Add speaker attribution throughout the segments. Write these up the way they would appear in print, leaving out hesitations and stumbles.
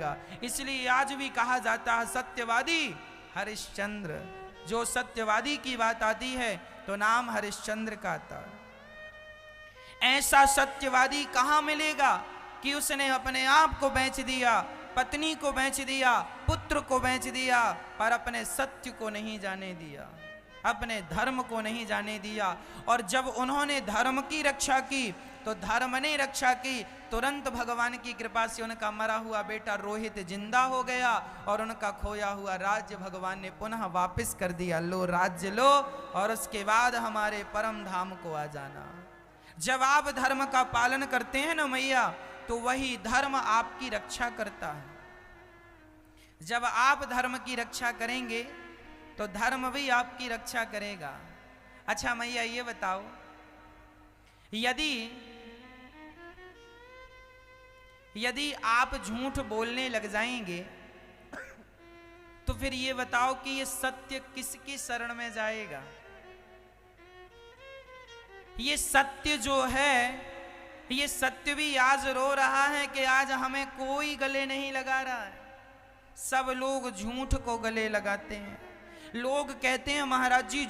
Speaker 1: जाएगा। इसलिए आज भी कहा जाता है सत्यवादी हरिश्चंद्र। जो सत्यवादी की बात आती है तो नाम हरिश्चंद्र का आता है। ऐसा सत्यवादी कहां मिलेगा कि उसने अपने आप को बेच दिया, पत्नी को बेच दिया, पुत्र को बेच दिया, पर अपने सत्य को नहीं जाने दिया, अपने धर्म को नहीं जाने दिया। और जब उन्होंने धर्म की रक्षा की तो धर्म ने रक्षा की। तुरंत भगवान की कृपा से उनका मरा हुआ बेटा रोहित जिंदा हो गया और उनका खोया हुआ राज्य भगवान ने पुनः वापस कर दिया। लो राज्य लो और उसके बाद हमारे परम धाम को आ जाना। जब आप धर्म का पालन करते हैं ना मैया, तो वही धर्म आपकी रक्षा करता है। जब आप धर्म की रक्षा करेंगे तो धर्म भी आपकी रक्षा करेगा। अच्छा मैया ये बताओ, यदि आप झूठ बोलने लग जाएंगे तो फिर ये बताओ कि ये सत्य किसकी शरण में जाएगा? ये सत्य जो है, ये सत्य भी आज रो रहा है कि आज हमें कोई गले नहीं लगा रहा है। सब लोग झूठ को गले लगाते हैं। लोग कहते हैं महाराज जी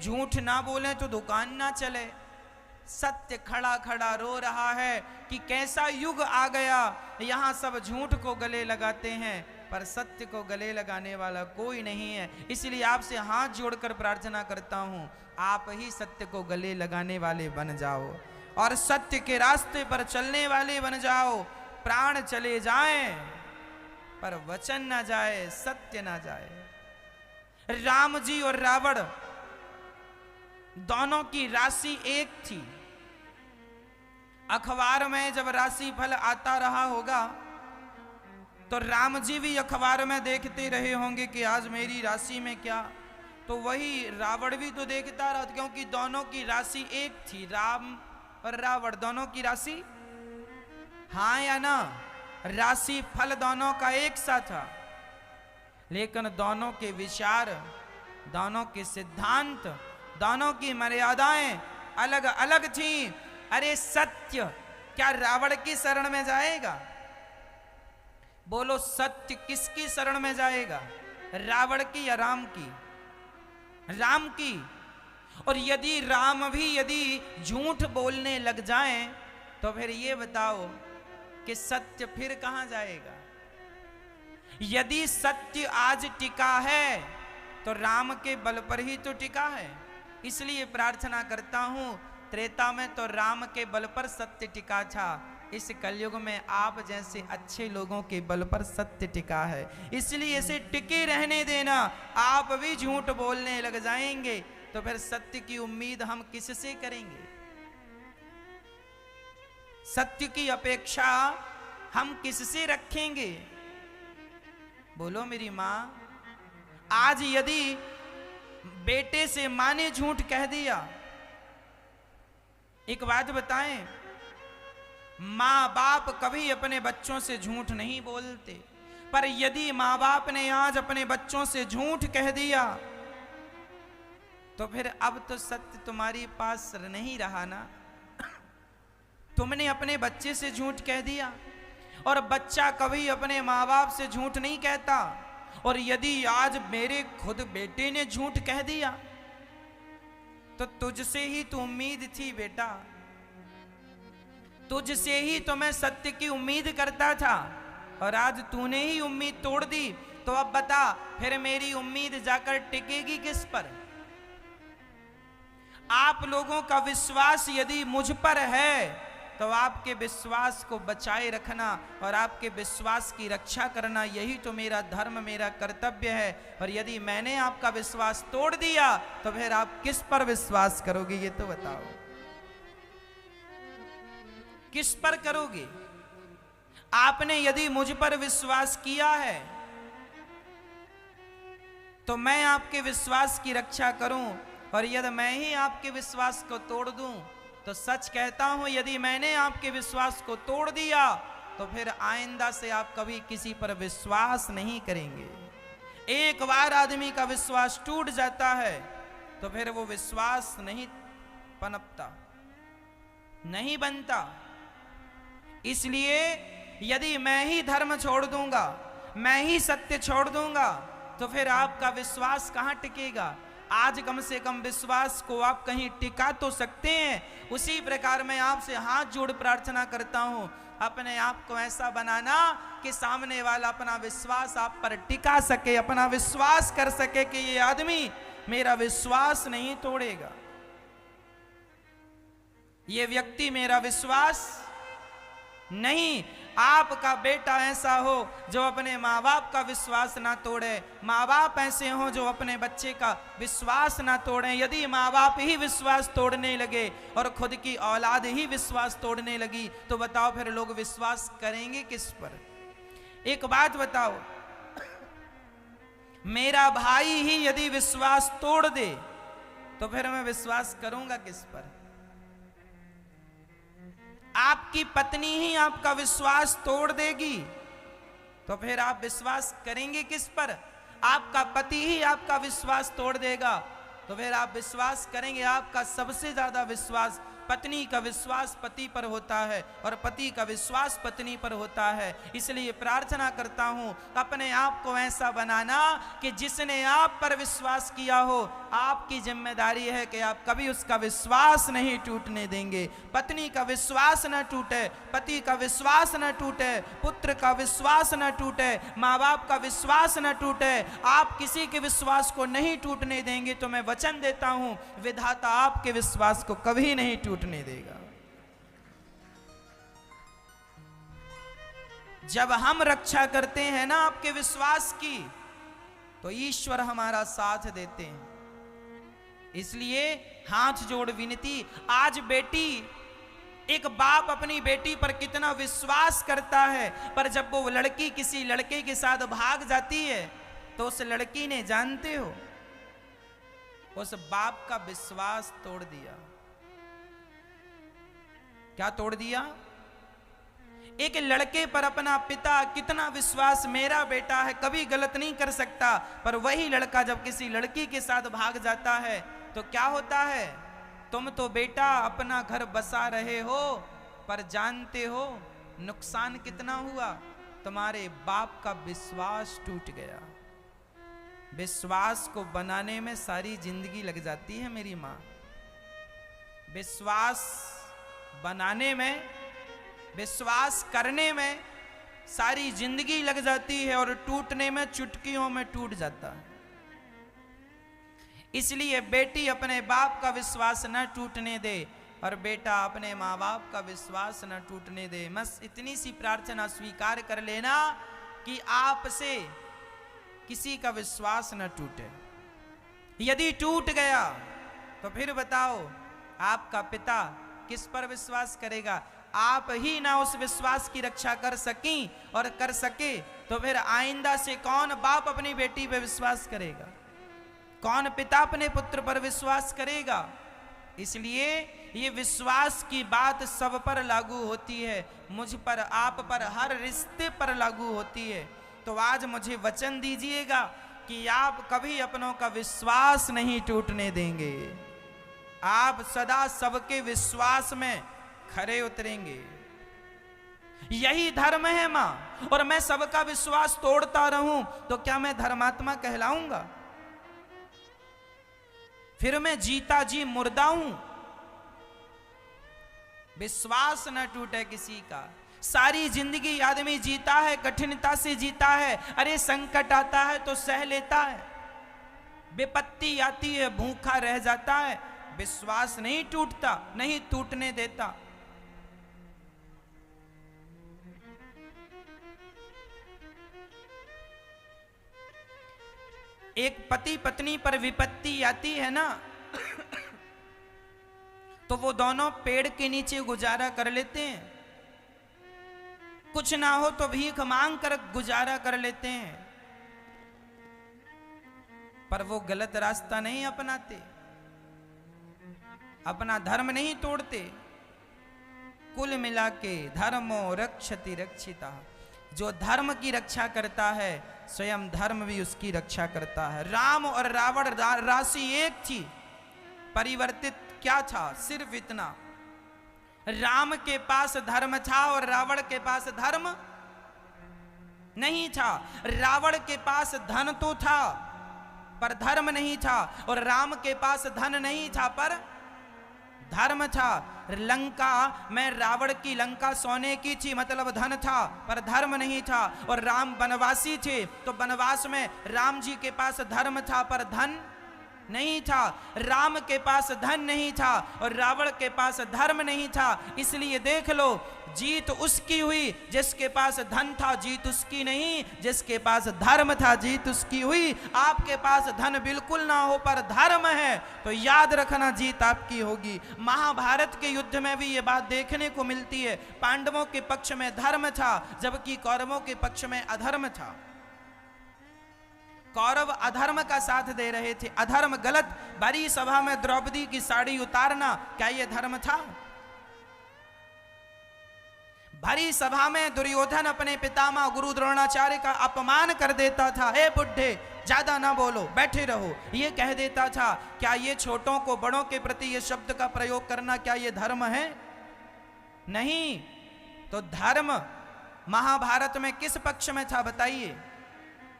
Speaker 1: झूठ ना बोले तो दुकान ना चले। सत्य खड़ा खड़ा रो रहा है कि कैसा युग आ गया, यहाँ सब झूठ को गले लगाते हैं पर सत्य को गले लगाने वाला कोई नहीं है। इसलिए आपसे हाथ जोड़कर प्रार्थना करता हूँ, आप ही सत्य को गले लगाने वाले बन जाओ और सत्य के रास्ते पर चलने वाले बन जाओ। प्राण चले जाएं पर वचन ना जाए, सत्य ना जाए। राम जी और रावण दोनों की राशि एक थी। अखबार में जब राशि फल आता रहा होगा तो राम जी भी अखबार में देखते रहे होंगे कि आज मेरी राशि में क्या, तो वही रावण भी तो देखता रहा, क्योंकि दोनों की राशि एक थी। राम और रावण दोनों की राशि, हाँ या ना, राशि फल दोनों का एक सा था, लेकिन दोनों के विचार, दोनों के सिद्धांत, दोनों की मर्यादाएं अलग अलग थीं। अरे सत्य क्या रावण की शरण में जाएगा? बोलो सत्य किसकी शरण में जाएगा, रावण की या राम की? राम की। और यदि राम भी यदि झूठ बोलने लग जाएं तो फिर ये बताओ कि सत्य फिर कहां जाएगा? यदि सत्य आज टिका है तो राम के बल पर ही तो टिका है। इसलिए प्रार्थना करता हूं, त्रेता में तो राम के बल पर सत्य टिका था, इस कलयुग में आप जैसे अच्छे लोगों के बल पर सत्य टिका है। इसलिए इसे टिके रहने देना। आप भी झूठ बोलने लग जाएंगे तो फिर सत्य की उम्मीद हम किससे करेंगे? सत्य की अपेक्षा हम किससे रखेंगे? बोलो मेरी मां। आज यदि बेटे से मां ने झूठ कह दिया, एक बात बताएं, मां बाप कभी अपने बच्चों से झूठ नहीं बोलते, पर यदि मां बाप ने आज अपने बच्चों से झूठ कह दिया तो फिर अब तो सत्य तुम्हारे पास नहीं रहा ना। तुमने अपने बच्चे से झूठ कह दिया और बच्चा कभी अपने मां बाप से झूठ नहीं कहता। और यदि आज मेरे खुद बेटे ने झूठ कह दिया तो तुझसे ही तो उम्मीद थी बेटा, तुझसे ही तो मैं सत्य की उम्मीद करता था और आज तूने ही उम्मीद तोड़ दी। तो अब बता फिर मेरी उम्मीद जाकर टिकेगी किस पर? आप लोगों का विश्वास यदि मुझ पर है तो आपके विश्वास को बचाए रखना और आपके विश्वास की रक्षा करना, यही तो मेरा धर्म, मेरा कर्तव्य है। और यदि मैंने आपका विश्वास तोड़ दिया तो फिर आप किस पर विश्वास करोगे, ये तो बताओ। किस पर करोगे? आपने यदि मुझ पर विश्वास किया है तो मैं आपके विश्वास की रक्षा करूं, और यदि मैं ही आपके विश्वास को तोड़ दूं तो सच कहता हूं, यदि मैंने आपके विश्वास को तोड़ दिया तो फिर आइंदा से आप कभी किसी पर विश्वास नहीं करेंगे। एक बार आदमी का विश्वास टूट जाता है तो फिर वो विश्वास नहीं पनपता, नहीं बनता। इसलिए यदि मैं ही धर्म छोड़ दूंगा, मैं ही सत्य छोड़ दूंगा, तो फिर आपका विश्वास कहां टिकेगा? आज कम से कम विश्वास को आप कहीं टिका तो सकते हैं। उसी प्रकार मैं आपसे हाथ जोड़ प्रार्थना करता हूं, अपने आप को ऐसा बनाना कि सामने वाला अपना विश्वास आप पर टिका सके, अपना विश्वास कर सके कि ये आदमी मेरा विश्वास नहीं तोड़ेगा, ये व्यक्ति मेरा विश्वास नहीं। आपका बेटा ऐसा हो जो अपने माँ बाप का विश्वास ना तोड़े, माँ बाप ऐसे हो जो अपने बच्चे का विश्वास ना तोड़े। यदि माँ बाप ही विश्वास तोड़ने लगे और खुद की औलाद ही विश्वास तोड़ने लगी, तो बताओ फिर लोग विश्वास करेंगे किस पर? एक बात बताओ, मेरा भाई ही यदि विश्वास तोड़ दे तो फिर मैं विश्वास करूंगा किस पर? आपकी पत्नी ही आपका विश्वास तोड़ देगी तो फिर आप विश्वास करेंगे किस पर? आपका पति ही आपका विश्वास तोड़ देगा तो फिर आप विश्वास करेंगे? आपका सबसे ज्यादा विश्वास, पत्नी का विश्वास पति पर होता है और पति का विश्वास पत्नी पर होता है। इसलिए प्रार्थना करता हूं, अपने आप को ऐसा बनाना कि जिसने आप पर विश्वास किया हो, आपकी जिम्मेदारी है कि आप कभी उसका विश्वास नहीं टूटने देंगे। पत्नी का विश्वास न टूटे, पति का विश्वास न टूटे, पुत्र का विश्वास न टूटे, माँ बाप का विश्वास न टूटे। आप किसी के विश्वास को नहीं टूटने देंगे तो मैं वचन देता हूं, विधाता आपके विश्वास को कभी नहीं टूटने देगा। जब हम रक्षा करते हैं ना आपके विश्वास की, तो ईश्वर हमारा साथ देते हैं। इसलिए हाथ जोड़ विनती, आज बेटी, एक बाप अपनी बेटी पर कितना विश्वास करता है, पर जब वो लड़की किसी लड़के के साथ भाग जाती है तो उस लड़की ने, जानते हो, उस बाप का विश्वास तोड़ दिया। क्या तोड़ दिया? एक लड़के पर अपना पिता कितना विश्वास, मेरा बेटा है, कभी गलत नहीं कर सकता, पर वही लड़का जब किसी लड़की के साथ भाग जाता है तो क्या होता है? तुम तो बेटा अपना घर बसा रहे हो, पर जानते हो नुकसान कितना हुआ? तुम्हारे बाप का विश्वास टूट गया। विश्वास को बनाने में सारी जिंदगी लग जाती है मेरी मां। विश्वास बनाने में, विश्वास करने में सारी जिंदगी लग जाती है और टूटने में चुटकियों में टूट जाता है। इसलिए बेटी अपने बाप का विश्वास न टूटने दे और बेटा अपने माँ बाप का विश्वास न टूटने दे। बस इतनी सी प्रार्थना स्वीकार कर लेना कि आपसे किसी का विश्वास न टूटे। यदि टूट गया तो फिर बताओ आपका पिता किस पर विश्वास करेगा? आप ही ना उस विश्वास की रक्षा कर सकी और कर सके तो फिर आइंदा से कौन बाप अपनी बेटी पर विश्वास करेगा? कौन पिता अपने पुत्र पर विश्वास करेगा? इसलिए ये विश्वास की बात सब पर लागू होती है, मुझ पर, आप पर, हर रिश्ते पर लागू होती है। तो आज मुझे वचन दीजिएगा कि आप कभी अपनों का विश्वास नहीं टूटने देंगे। आप सदा सबके विश्वास में खरे उतरेंगे। यही धर्म है मां। और मैं सबका विश्वास तोड़ता रहूं तो क्या मैं धर्मात्मा कहलाऊंगा? फिर मैं जीता जी मुर्दा हूं। विश्वास न टूटे किसी का। सारी जिंदगी आदमी जीता है, कठिनता से जीता है। अरे संकट आता है तो सह लेता है, विपत्ति आती है भूखा रह जाता है, विश्वास नहीं टूटता, नहीं टूटने देता। एक पति पत्नी पर विपत्ति आती है ना तो वो दोनों पेड़ के नीचे गुजारा कर लेते हैं। कुछ ना हो तो भीख मांग कर गुजारा कर लेते हैं, पर वो गलत रास्ता नहीं अपनाते, अपना धर्म नहीं तोड़ते। कुल मिला के धर्मो रक्षति रक्षिता, जो धर्म की रक्षा करता है स्वयं धर्म भी उसकी रक्षा करता है। राम और रावण राशि एक थी, परिवर्तित क्या था? सिर्फ इतना, राम के पास धर्म था और रावण के पास धर्म नहीं था। रावण के पास धन तो था पर धर्म नहीं था, और राम के पास धन नहीं था पर धर्म था। लंका में रावण की लंका सोने की थी, मतलब धन था पर धर्म नहीं था। और राम वनवासी थे, तो वनवास में राम जी के पास धर्म था पर धन नहीं था। राम के पास धन नहीं था और रावण के पास धर्म नहीं था। इसलिए देख लो, जीत उसकी हुई जिसके पास धन था, जीत उसकी नहीं जिसके पास धर्म था, जीत उसकी हुई। आपके पास धन बिल्कुल ना हो पर धर्म है तो याद रखना जीत आपकी होगी। महाभारत के युद्ध में भी ये बात देखने को मिलती है। पांडवों के पक्ष में धर्म था जबकि कौरवों के पक्ष में अधर्म था। कौरव अधर्म का साथ दे रहे थे, अधर्म गलत। बड़ी सभा में द्रौपदी की साड़ी उतारना, क्या यह धर्म था? भरी सभा में दुर्योधन अपने पितामह गुरु द्रोणाचार्य का अपमान कर देता था। हे बुढ़े, ज्यादा ना बोलो, बैठे रहो, ये कह देता था। क्या ये छोटों को बड़ों के प्रति ये शब्द का प्रयोग करना, क्या ये धर्म है? नहीं। तो धर्म महाभारत में किस पक्ष में था बताइए?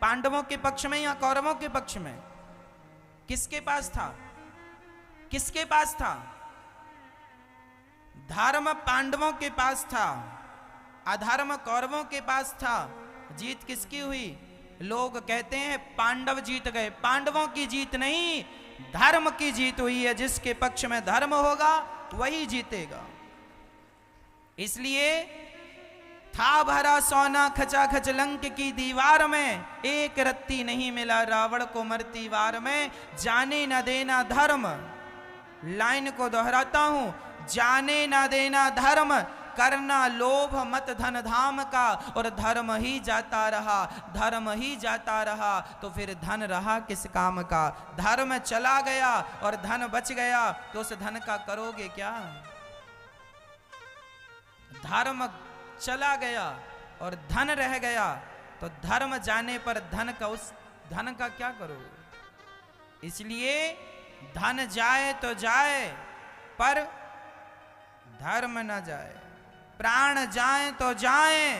Speaker 1: पांडवों के पक्ष में या कौरवों के पक्ष में? किसके पास था? किसके पास था? धर्म पांडवों के पास था, अधर्म कौरवों के पास था। जीत किसकी हुई? लोग कहते हैं पांडव जीत गए, पांडवों की जीत नहीं, धर्म की जीत हुई है। जिसके पक्ष में धर्म होगा वही जीतेगा। इसलिए था भरा सोना खचाखच लंक की दीवार में, एक रत्ती नहीं मिला रावण को मरती वार में। जाने न देना धर्म, लाइन को दोहराता हूं, जाने न देना धर्म, करना लोभ मत धन धाम का। और धर्म ही जाता रहा, धर्म ही जाता रहा तो फिर धन रहा किस काम का? धर्म चला गया और धन बच गया तो उस धन का करोगे क्या? धर्म चला गया और धन रह गया तो धर्म जाने पर धन का, उस धन का क्या करोगे? इसलिए धन जाए तो जाए पर धर्म न जाए, प्राण जाए तो जाए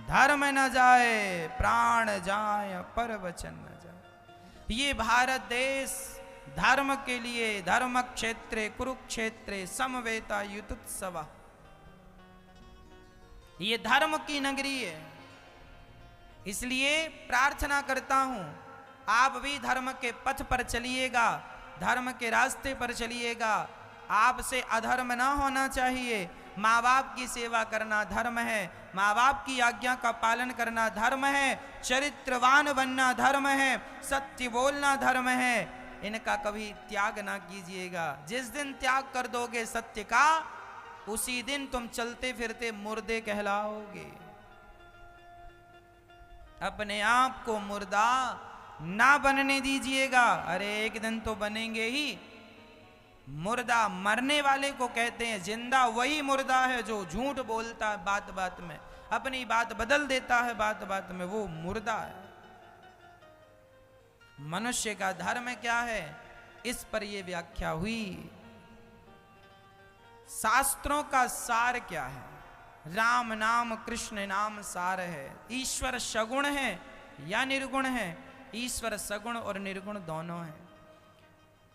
Speaker 1: धर्म न जाए, प्राण जाए पर वचन न जाए। ये भारत देश धर्म के लिए, धर्म क्षेत्रे कुरुक्षेत्रे समवेता युतुत्सव, ये धर्म की नगरी है। इसलिए प्रार्थना करता हूं आप भी धर्म के पथ पर चलिएगा, धर्म के रास्ते पर चलिएगा। आपसे अधर्म ना होना चाहिए। माँ बाप की सेवा करना धर्म है, माँ बाप की आज्ञा का पालन करना धर्म है, चरित्रवान बनना धर्म है, सत्य बोलना धर्म है। इनका कभी त्याग ना कीजिएगा। जिस दिन त्याग कर दोगे सत्य का, उसी दिन तुम चलते फिरते मुर्दे कहलाओगे। अपने आप को मुर्दा ना बनने दीजिएगा। अरे एक दिन तो बनेंगे ही। मुर्दा मरने वाले को कहते हैं, जिंदा वही मुर्दा है जो झूठ बोलता है बात बात में, अपनी बात बदल देता है बात बात में, वो मुर्दा है। मनुष्य का धर्म क्या है, इस पर यह व्याख्या हुई। शास्त्रों का सार क्या है? राम नाम कृष्ण नाम सार है। ईश्वर सगुण है या निर्गुण है? ईश्वर सगुण और निर्गुण दोनों है।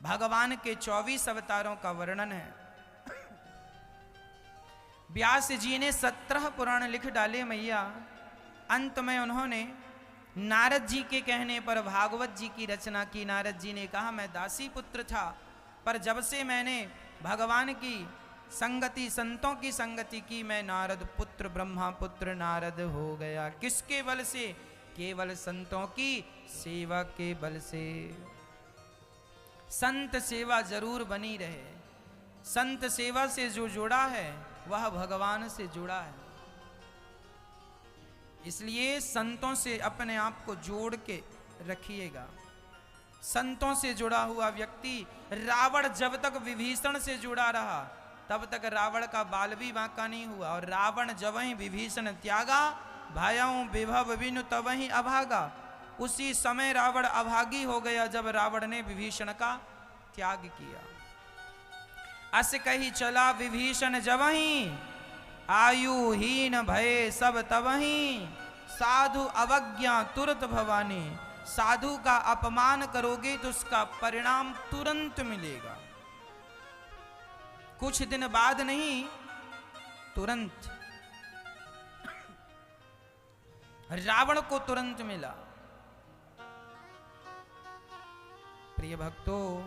Speaker 1: भगवान के 24 अवतारों का वर्णन है। व्यास जी ने 17 पुराण लिख डाले मैया। अंत में उन्होंने नारद जी के कहने पर भागवत जी की रचना की। नारद जी ने कहा, मैं दासी पुत्र था, पर जब से मैंने भगवान की संगति, संतों की संगति की, मैं नारद पुत्र, ब्रह्मा पुत्र नारद हो गया। किसके बल से? केवल संतों की सेवा के बल से। संत सेवा जरूर बनी रहे। संत सेवा से जो जुड़ा है वह भगवान से जुड़ा है। इसलिए संतों से अपने आप को जोड़ के रखिएगा। संतों से जुड़ा हुआ व्यक्ति, रावण जब तक विभीषण से जुड़ा रहा तब तक रावण का बाल भी बांका नहीं हुआ। और रावण जब ही विभीषण त्यागा, भयउ विभव बिनु तब ही अभागा। उसी समय रावण अभागी हो गया जब रावण ने विभीषण का त्याग किया। अस कही चला विभीषण जबहि, आयुहीन भय सब तबहि, साधु अवज्ञा तुरंत भवानी, साधु का अपमान करोगे तो उसका परिणाम तुरंत मिलेगा, कुछ दिन बाद नहीं, तुरंत। रावण को तुरंत मिला। प्रिय भक्तों,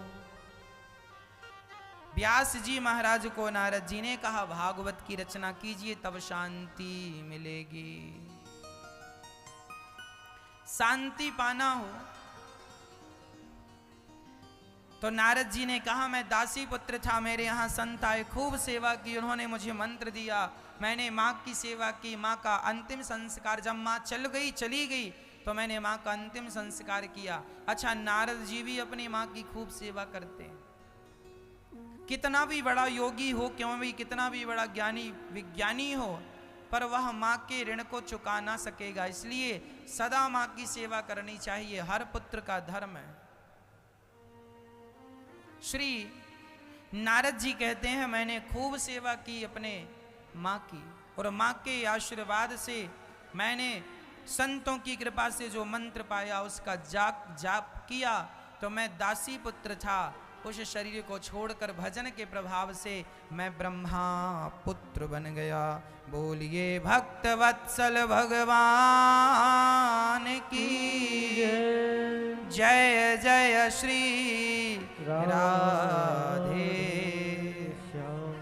Speaker 1: व्यास जी महाराज को नारद जी ने कहा भागवत की रचना कीजिए तब शांति मिलेगी। शांति पाना हो तो नारद जी ने कहा मैं दासी पुत्र था, मेरे यहाँ संत आए, खूब सेवा की, उन्होंने मुझे मंत्र दिया, मैंने माँ की सेवा की, माँ का अंतिम संस्कार, जब माँ चली गई तो मैंने माँ का अंतिम संस्कार किया। अच्छा, नारद जी भी अपनी माँ की खूब सेवा करते हैं। कितना भी बड़ा योगी हो, क्यों भी कितना भी बड़ा ज्ञानी विज्ञानी हो, पर वह माँ के ऋण को चुका ना सकेगा, इसलिए सदा माँ की सेवा करनी चाहिए, हर पुत्र का धर्म है। श्री नारद जी कहते हैं मैंने खूब सेवा की अपने माँ की, और माँ के आशीर्वाद से मैंने संतों की कृपा से जो मंत्र पाया उसका जाप किया, तो मैं दासी पुत्र था, उस शरीर को छोड़कर भजन के प्रभाव से मैं ब्रह्मा पुत्र बन गया। बोलिए भक्त वत्सल भगवान की जय जय श्री राधे श्याम।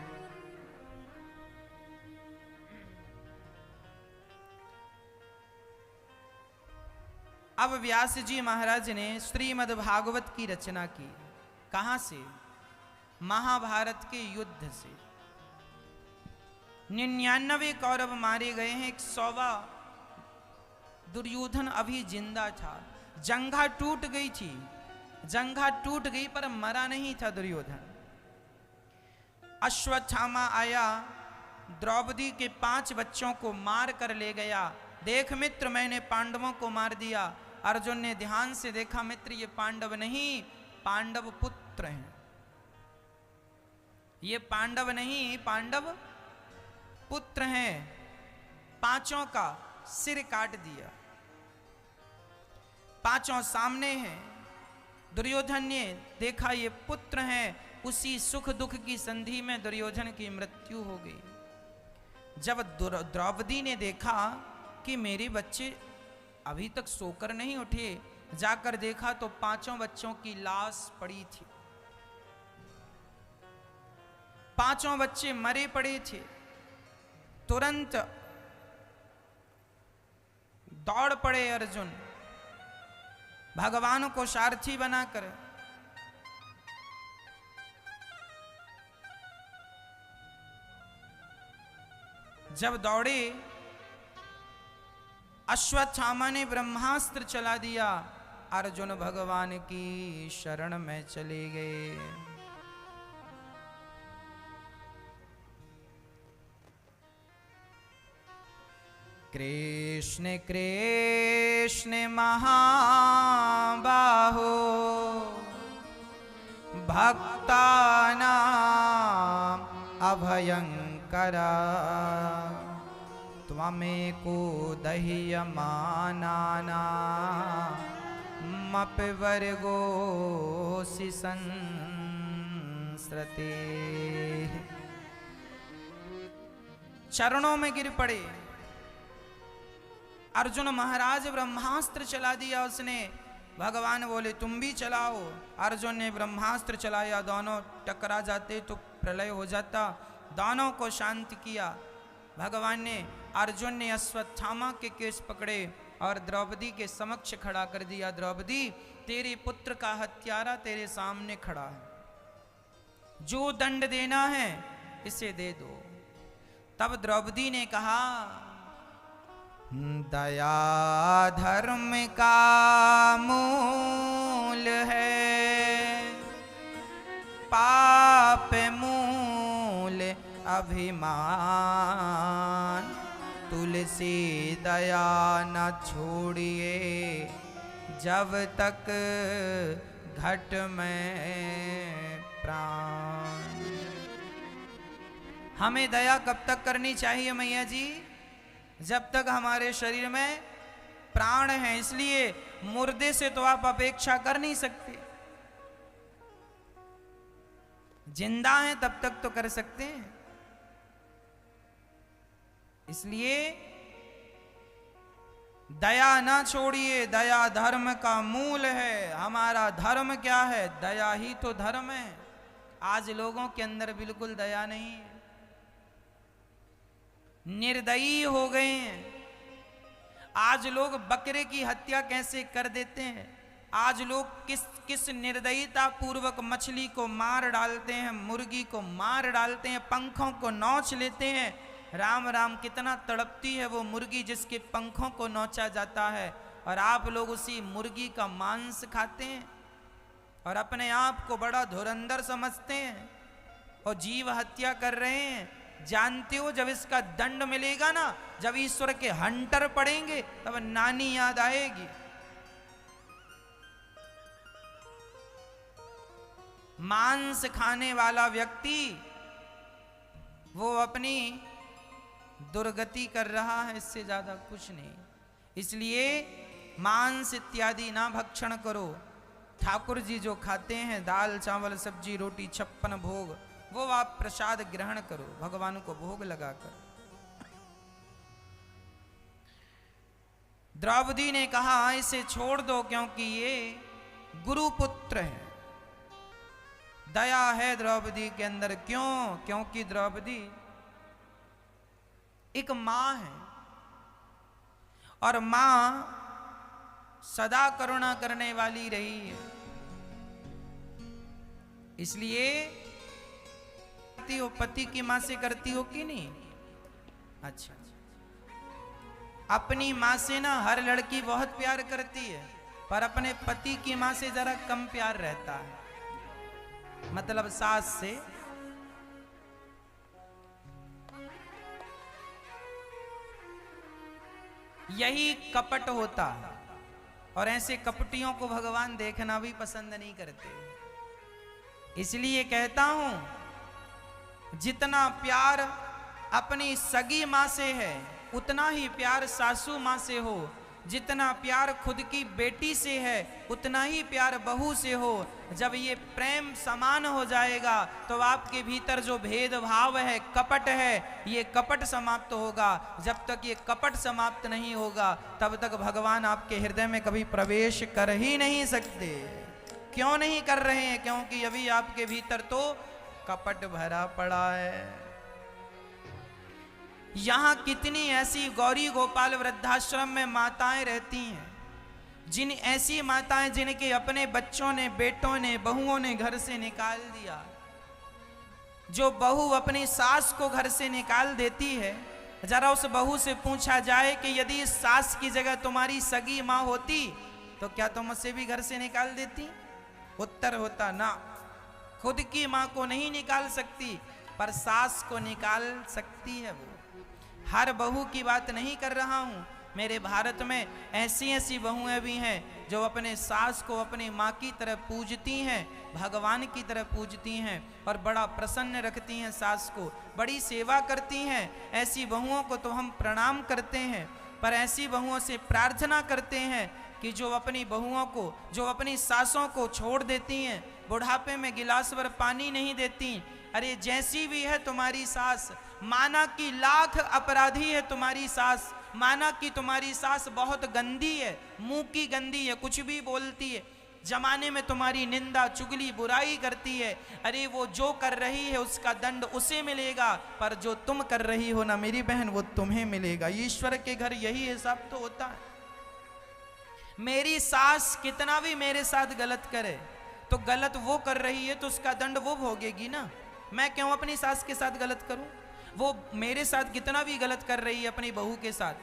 Speaker 1: अब व्यास जी महाराज ने श्रीमद् भागवत की रचना की। कहां से? महाभारत के युद्ध से। 99 कौरव मारे गए हैं, 100वां दुर्योधन अभी जिंदा था। जंघा टूट गई थी, जंघा टूट गई पर मरा नहीं था दुर्योधन। अश्वत्थामा आया, द्रौपदी के 5 बच्चों को मार कर ले गया। देख मित्र, मैंने पांडवों को मार दिया। अर्जुन ने ध्यान से देखा, मित्र ये पांडव नहीं, पांडव पुत्र हैं, ये पांडव नहीं, पांडव पुत्र हैं। 5 का सिर काट दिया, 5 सामने हैं। दुर्योधन ने देखा ये पुत्र हैं, उसी सुख दुख की संधि में दुर्योधन की मृत्यु हो गई। जब द्रौपदी ने देखा कि मेरे बच्चे अभी तक सोकर नहीं उठे, जाकर देखा तो 5 बच्चों की लाश पड़ी थी। 5 बच्चे मरे पड़े थे। तुरंत दौड़ पड़े अर्जुन, भगवान को सारथी बनाकर। जब दौड़े, अश्वत्थामा ने ब्रह्मास्त्र चला दिया, अर्जुन भगवान की शरण में चले गए। कृष्ण कृष्ण महाबाहो भक्तानां अभयंकरा, त्वमेको दह्यमानाना मपवर्गोऽसि संस्रते। चरणों में गिर पड़े। अर्जुन महाराज ब्रह्मास्त्र चला दिया उसने। भगवान बोले तुम भी चलाओ। अर्जुन ने ब्रह्मास्त्र चलाया, दोनों टकरा जाते तो प्रलय हो जाता। दोनों को शांत किया भगवान ने। अर्जुन ने अश्वत्थामा के केस पकड़े और द्रौपदी के समक्ष खड़ा कर दिया। द्रौपदी, तेरे पुत्र का हत्यारा तेरे सामने खड़ा है, जो दंड देना है इसे दे दो। तब द्रौपदी ने कहा, दया धर्म का मूल है, पाप मूल अभिमान, तुलसी दया न छोड़िए जब तक घट में प्राण। हमें दया कब तक करनी चाहिए मैया जी? जब तक हमारे शरीर में प्राण है। इसलिए मुर्दे से तो आप अपेक्षा कर नहीं सकते, जिंदा हैं तब तक तो कर सकते हैं। इसलिए दया ना छोड़िए, दया धर्म का मूल है। हमारा धर्म क्या है? दया ही तो धर्म है। आज लोगों के अंदर बिल्कुल दया नहीं है, निर्दयी हो गए हैं। आज लोग बकरे की हत्या कैसे कर देते हैं, आज लोग किस निर्दयता पूर्वक मछली को मार डालते हैं, मुर्गी को मार डालते हैं, पंखों को नोच लेते हैं। राम राम, कितना तड़पती है वो मुर्गी जिसके पंखों को नोचा जाता है, और आप लोग उसी मुर्गी का मांस खाते हैं और अपने आप को बड़ा धुरंधर समझते हैं और जीव हत्या कर रहे हैं। जानते हो जब इसका दंड मिलेगा ना, जब ईश्वर के हंटर पड़ेंगे, तब नानी याद आएगी। मांस खाने वाला व्यक्ति वो अपनी दुर्गति कर रहा है, इससे ज्यादा कुछ नहीं। इसलिए मांस इत्यादि ना भक्षण करो। ठाकुर जी जो खाते हैं दाल चावल सब्जी रोटी 56 भोग, वो आप प्रसाद ग्रहण करो, भगवान को भोग लगाकर। द्रौपदी ने कहा इसे छोड़ दो क्योंकि ये गुरुपुत्र है। दया है द्रौपदी के अंदर। क्यों? क्योंकि द्रौपदी एक मां है और मां सदा करुणा करने वाली रही है। इसलिए हो पति की मां से करती हो कि नहीं? अच्छा, अपनी मां से ना हर लड़की बहुत प्यार करती है, पर अपने पति की मां से जरा कम प्यार रहता है, मतलब सास से। यही कपट होता है और ऐसे कपटियों को भगवान देखना भी पसंद नहीं करते। इसलिए कहता हूं, जितना प्यार अपनी सगी मां से है उतना ही प्यार सासू मां से हो। जितना प्यार खुद की बेटी से है उतना ही प्यार बहू से हो। जब ये प्रेम समान हो जाएगा तो आपके भीतर जो भेदभाव है, कपट है, ये कपट समाप्त होगा। जब तक ये कपट समाप्त नहीं होगा तब तक भगवान आपके हृदय में कभी प्रवेश कर ही नहीं सकते। क्यों नहीं कर रहे हैं? क्योंकि अभी आपके भीतर तो कपट भरा पड़ा है। यहां कितनी ऐसी गौरी गोपाल वृद्धाश्रम में माताएं रहती हैं, जिन ऐसी माताएं जिनके अपने बच्चों ने, बेटों ने, बहुओं ने घर से निकाल दिया। जो बहू अपनी सास को घर से निकाल देती है, जरा उस बहू से पूछा जाए कि यदि इस सास की जगह तुम्हारी सगी मां होती तो क्या तुम उसे भी घर से निकाल देती? उत्तर होता ना। खुद की मां को नहीं निकाल सकती, पर सास को निकाल सकती है वो। हर बहू की बात नहीं कर रहा हूं। मेरे भारत में ऐसी ऐसी बहुएं भी हैं जो अपने सास को अपनी मां की तरह पूजती हैं, भगवान की तरह पूजती हैं और बड़ा प्रसन्न रखती हैं सास को, बड़ी सेवा करती हैं। ऐसी बहुओं को तो हम प्रणाम करते हैं, पर ऐसी बहुओं से प्रार्थना करते हैं कि जो अपनी बहुओं को, जो अपनी सासों को छोड़ देती हैं, बुढ़ापे में गिलास भर पानी नहीं देती। अरे जैसी भी है तुम्हारी सास, माना कि लाख अपराधी है तुम्हारी सास, माना कि तुम्हारी सास बहुत गंदी है, मुंह की गंदी है, कुछ भी बोलती है, जमाने में तुम्हारी निंदा चुगली बुराई करती है, अरे वो जो कर रही है उसका दंड उसे मिलेगा, पर जो तुम कर रही हो ना मेरी बहन, वो तुम्हें मिलेगा। ईश्वर के घर यही हिसाब तो होता है। मेरी सास कितना भी मेरे साथ गलत करे तो गलत वो कर रही है तो उसका दंड वो भोगेगी ना। मैं क्यों अपनी सास के साथ गलत करूं? वो मेरे साथ कितना भी गलत कर रही है अपनी बहू के साथ,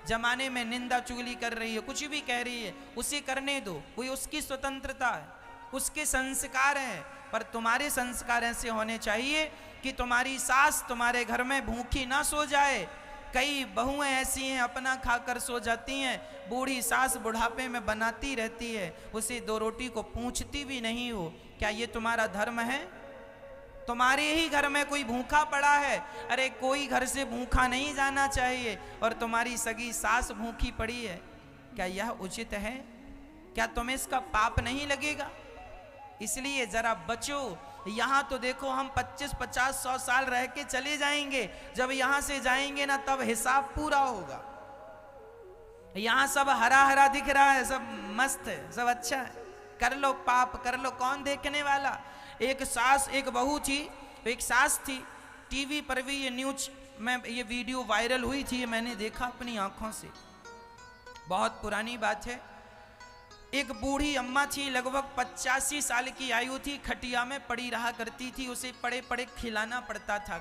Speaker 1: जमाने में निंदा चुगली कर रही है, कुछ भी कह रही है, उसे करने दो, वो उसकी स्वतंत्रता है, उसके संस्कार हैं। पर तुम्हारे संस्कार ऐसे होने चाहिए कि तुम्हारी सास तुम्हारे घर में भूखी ना सो जाए। कई बहुएं ऐसी हैं अपना खाकर सो जाती हैं, बूढ़ी सास बुढ़ापे में बनाती रहती है, उसे दो रोटी को पूछती भी नहीं हो। क्या ये तुम्हारा धर्म है? तुम्हारे ही घर में कोई भूखा पड़ा है, अरे कोई घर से भूखा नहीं जाना चाहिए, और तुम्हारी सगी सास भूखी पड़ी है, क्या यह उचित है? क्या तुम्हें इसका पाप नहीं लगेगा? इसलिए जरा बचो। यहां तो देखो हम 25, 50, 100 साल रह के चले जाएंगे, जब यहां से जाएंगे ना तब हिसाब पूरा होगा। यहां सब हरा हरा दिख रहा है, सब मस्त है, सब अच्छा है, कर लो पाप कर लो, कौन देखने वाला? एक सास एक बहू थी, एक सास थी, टीवी पर भी ये न्यूज में ये वीडियो वायरल हुई थी, मैंने देखा अपनी आंखों से, बहुत पुरानी बात है। एक बूढ़ी अम्मा थी, लगभग 85 साल की आयु थी, खटिया में पड़ी रहा करती थी, उसे पड़े पड़े खिलाना पड़ता था,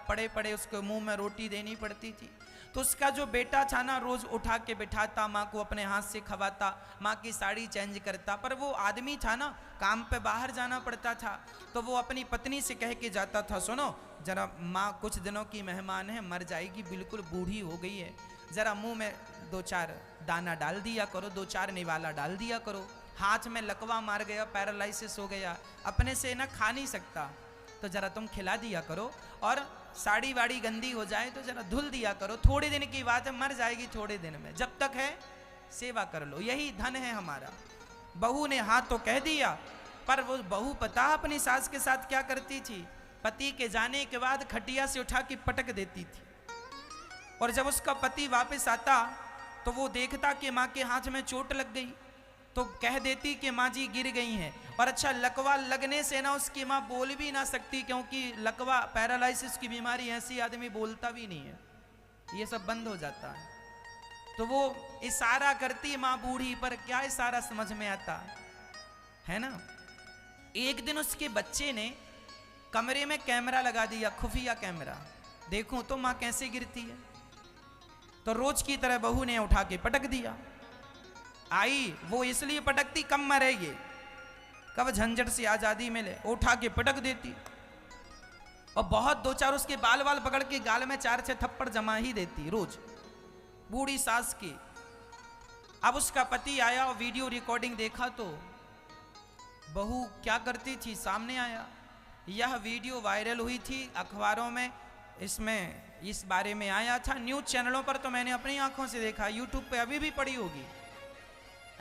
Speaker 1: पड़े पड़े उसके मुंह में रोटी देनी पड़ती थी। तो उसका जो बेटा था ना, रोज उठा के बिठाता, माँ को अपने हाथ से खवाता, माँ की साड़ी चेंज करता, पर वो आदमी था ना, काम पे बाहर जाना पड़ता था, तो वो अपनी पत्नी से कह के जाता था, सुनो जरा माँ कुछ दिनों की मेहमान है, मर जाएगी, बिल्कुल बूढ़ी हो गई है, जरा मुंह में 2-4 दाना डाल दिया करो, 2-4 निवाला डाल दिया करो, हाथ में लकवा मार गया, पैरालाइसिस हो गया, अपने से ना खा नहीं सकता, तो जरा तुम खिला दिया करो, और साड़ी वाड़ी गंदी हो जाए तो जरा धुल दिया करो, थोड़े दिन की बात है, मर जाएगी थोड़े दिन में, जब तक है सेवा कर लो, यही धन है हमारा। बहू ने हाँ तो कह दिया, पर वो बहू पता अपनी सास के साथ क्या करती थी? पति के जाने के बाद खटिया से उठा के पटक देती थी, और जब उसका पति वापस आता तो वो देखता कि माँ के हाथ में चोट लग गई, तो कह देती कि माँ जी गिर गई हैं। और अच्छा, लकवा लगने से ना उसकी माँ बोल भी ना सकती, क्योंकि लकवा पैरालाइसिस की बीमारी ऐसी, आदमी बोलता भी नहीं है, ये सब बंद हो जाता है। तो वो इशारा करती माँ बूढ़ी, पर क्या इशारा समझ में आता है ना। एक दिन उसके बच्चे ने कमरे में कैमरा लगा दिया, खुफिया कैमरा, देखो तो माँ कैसे गिरती है, तो रोज की तरह बहू ने उठा के पटक दिया। आई वो इसलिए पटकती कम मरेगी, कब झंझट से आजादी मिले, उठा के पटक देती, और बहुत 2-4 उसके बाल वाल पकड़ के गाल में 4-6 थप्पड़ जमा ही देती रोज, बूढ़ी सास की। अब उसका पति आया और वीडियो रिकॉर्डिंग देखा तो बहू क्या करती थी सामने आया। यह वीडियो वायरल हुई थी अखबारों में, इसमें इस बारे में आया था, न्यूज चैनलों पर तो मैंने अपनी आंखों से देखा, यूट्यूब पे अभी भी पड़ी होगी,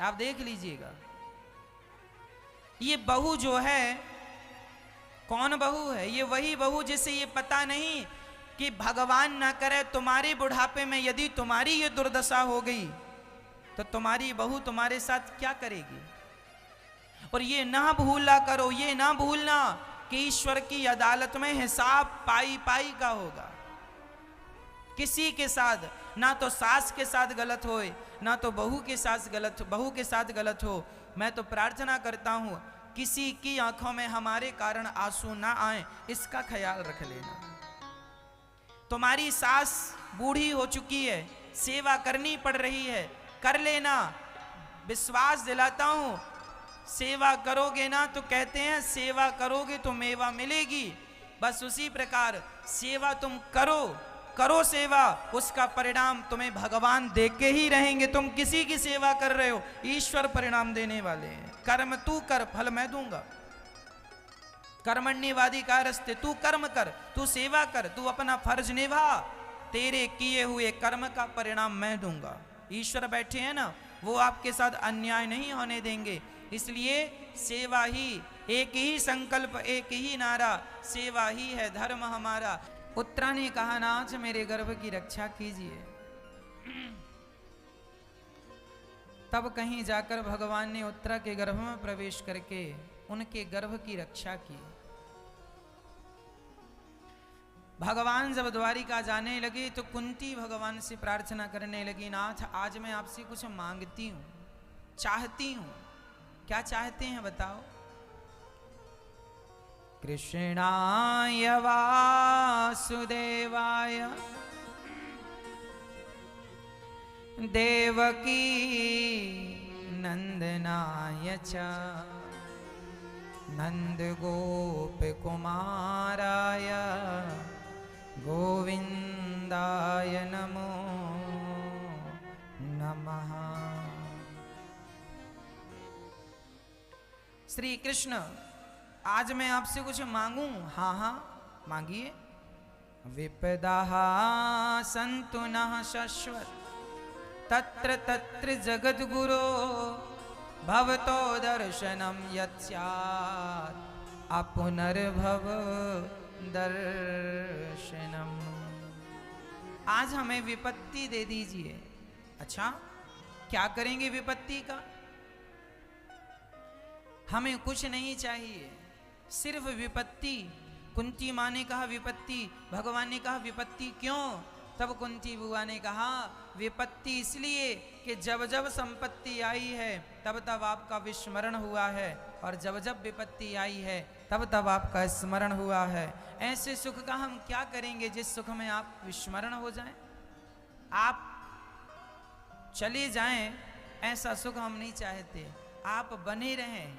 Speaker 1: आप देख लीजिएगा। ये बहू जो है, कौन बहू है? ये वही बहू जिसे ये पता नहीं कि भगवान ना करे तुम्हारे बुढ़ापे में यदि तुम्हारी ये दुर्दशा हो गई तो तुम्हारी बहू तुम्हारे साथ क्या करेगी। और ये ना भूला करो, ये ना भूलना कि ईश्वर की अदालत में हिसाब पाई पाई का होगा। किसी के साथ, ना तो सास के साथ गलत होए, ना तो बहू के साथ गलत हो। मैं तो प्रार्थना करता हूं किसी की आंखों में हमारे कारण आंसू ना आए, इसका ख्याल रख लेना। तुम्हारी सास बूढ़ी हो चुकी है, सेवा करनी पड़ रही है, कर लेना, विश्वास दिलाता हूं, सेवा करोगे ना तो कहते हैं सेवा करोगे तो मेवा मिलेगी। बस उसी प्रकार सेवा तुम करो सेवा, उसका परिणाम तुम्हें भगवान दे के ही रहेंगे। तुम किसी की सेवा कर रहे हो, ईश्वर परिणाम देने वाले हैं। कर्म तू कर, फल मैं दूंगा। कर्मण्येवाधिकारस्ते, तू कर्म कर, तू सेवा कर, तू अपना फर्ज निभा, तेरे किए हुए कर्म का परिणाम मैं दूंगा। ईश्वर बैठे हैं ना, वो आपके साथ अन्याय नहीं होने देंगे। इसलिए सेवा ही, एक ही संकल्प, एक ही नारा, सेवा ही है धर्म हमारा। उत्तरा ने कहा, नाथ मेरे गर्भ की रक्षा कीजिए। तब कहीं जाकर भगवान ने उत्तरा के गर्भ में प्रवेश करके उनके गर्भ की रक्षा की। भगवान जब द्वारिका जाने लगे तो कुंती भगवान से प्रार्थना करने लगी, नाथ आज मैं आपसे कुछ मांगती हूं, चाहती हूं। क्या चाहते हैं बताओ? कृष्णाय वासुदेवाय देवकी नंदनाय च नंद गोप कुमाराय गोविंदाय नमो नमः। श्री कृष्ण आज मैं आपसे कुछ मांगूं? हाँ हाँ मांगिए। विपदा संतु नः शश्वत तत्र तत्र जगद्गुरो भवतो दर्शनम यत्स्यात् अपुनर्भव दर्शनम। आज हमें विपत्ति दे दीजिए। अच्छा क्या करेंगे विपत्ति का? हमें कुछ नहीं चाहिए, सिर्फ विपत्ति। कुंती माँ ने कहा विपत्ति, भगवान ने कहा विपत्ति क्यों? तब कुंती बुआ ने कहा विपत्ति इसलिए कि जब जब संपत्ति आई है तब तब आपका विस्मरण हुआ है, और जब जब विपत्ति आई है तब तब आपका स्मरण हुआ है। ऐसे सुख का हम क्या करेंगे जिस सुख में आप विस्मरण हो जाएं, आप चले जाएं, ऐसा सुख हम नहीं चाहते। आप बने रहें,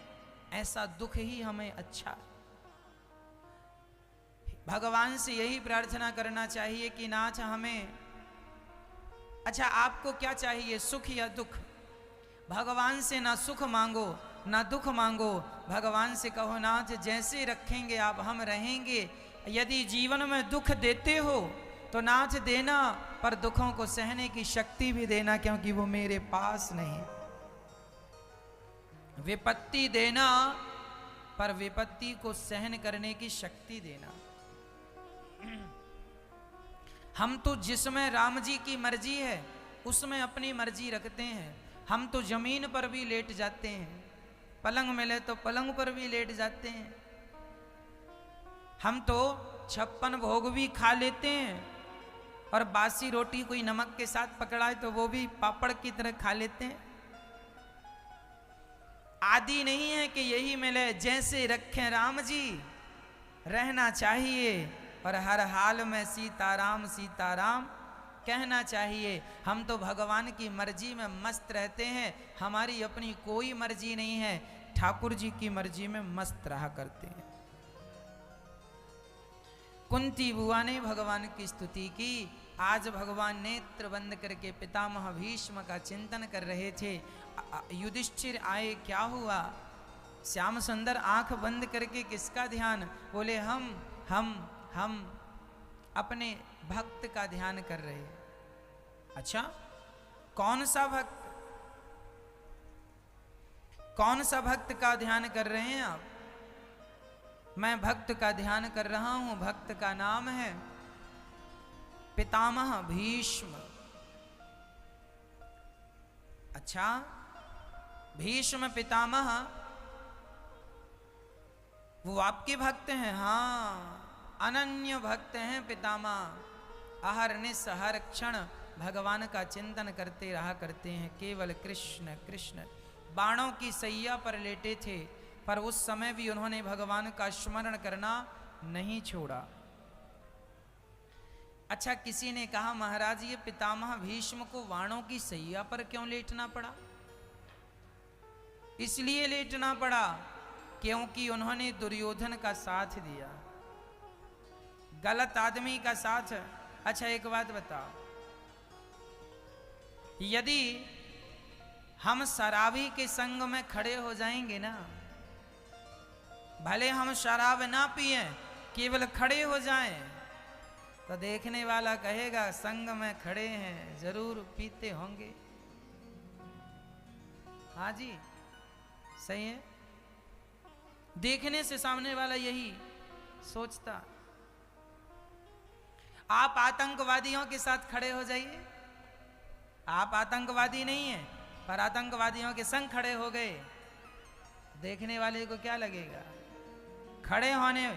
Speaker 1: ऐसा दुख ही हमें अच्छा। भगवान से यही प्रार्थना करना चाहिए कि नाथ हमें, अच्छा आपको क्या चाहिए, सुख या दुख? भगवान से ना सुख मांगो ना दुख मांगो, भगवान से कहो नाथ जैसे रखेंगे आप हम रहेंगे। यदि जीवन में दुख देते हो तो नाथ देना, पर दुखों को सहने की शक्ति भी देना, क्योंकि वो मेरे पास नहीं। विपत्ति देना पर विपत्ति को सहन करने की शक्ति देना। हम तो जिसमें राम जी की मर्जी है उसमें अपनी मर्जी रखते हैं। हम तो जमीन पर भी लेट जाते हैं, पलंग मिले तो पलंग पर भी लेट जाते हैं। हम तो 56 भोग भी खा लेते हैं, और बासी रोटी कोई नमक के साथ पकड़ाए तो वो भी पापड़ की तरह खा लेते हैं। आदि नहीं है कि यही मिले, जैसे रखें राम जी रहना चाहिए, और हर हाल में सीताराम सीताराम कहना चाहिए। हम तो भगवान की मर्जी में मस्त रहते हैं, हमारी अपनी कोई मर्जी नहीं है, ठाकुर जी की मर्जी में मस्त रहा करते हैं। कुंती बुआ ने भगवान की स्तुति की। आज भगवान नेत्र बंद करके पितामह भीष्म का चिंतन कर रहे थे। युधिष्ठिर आए, क्या हुआ? श्याम सुंदर आंख बंद करके किसका ध्यान? बोले हम अपने भक्त का ध्यान कर रहे हैं। अच्छा कौन सा भक्त? कौन सा भक्त का ध्यान कर रहे हैं आप? मैं भक्त का ध्यान कर रहा हूं। भक्त का नाम है पितामह भीष्म। अच्छा भीष्म पितामह वो आपके भक्त हैं? हाँ अनन्य भक्त हैं पितामह। अहरनिश हर क्षण भगवान का चिंतन करते रहा करते हैं। केवल कृष्ण कृष्ण। बाणों की सैया पर लेटे थे, पर उस समय भी उन्होंने भगवान का स्मरण करना नहीं छोड़ा। अच्छा किसी ने कहा महाराज ये पितामह भीष्म को बाणों की सैया पर क्यों लेटना पड़ा? इसलिए लेटना पड़ा क्योंकि उन्होंने दुर्योधन का साथ दिया, गलत आदमी का साथ। अच्छा एक बात बताओ, यदि हम शराबी के संग में खड़े हो जाएंगे ना, भले हम शराब ना पिए, केवल खड़े हो जाएं, तो देखने वाला कहेगा संग में खड़े हैं, जरूर पीते होंगे। हाँ जी सही है। देखने से सामने वाला यही सोचता। आप आतंकवादियों के साथ खड़े हो जाइए, आप आतंकवादी नहीं हैं पर आतंकवादियों के संग खड़े हो गए, देखने वाले को क्या लगेगा? खड़े होने।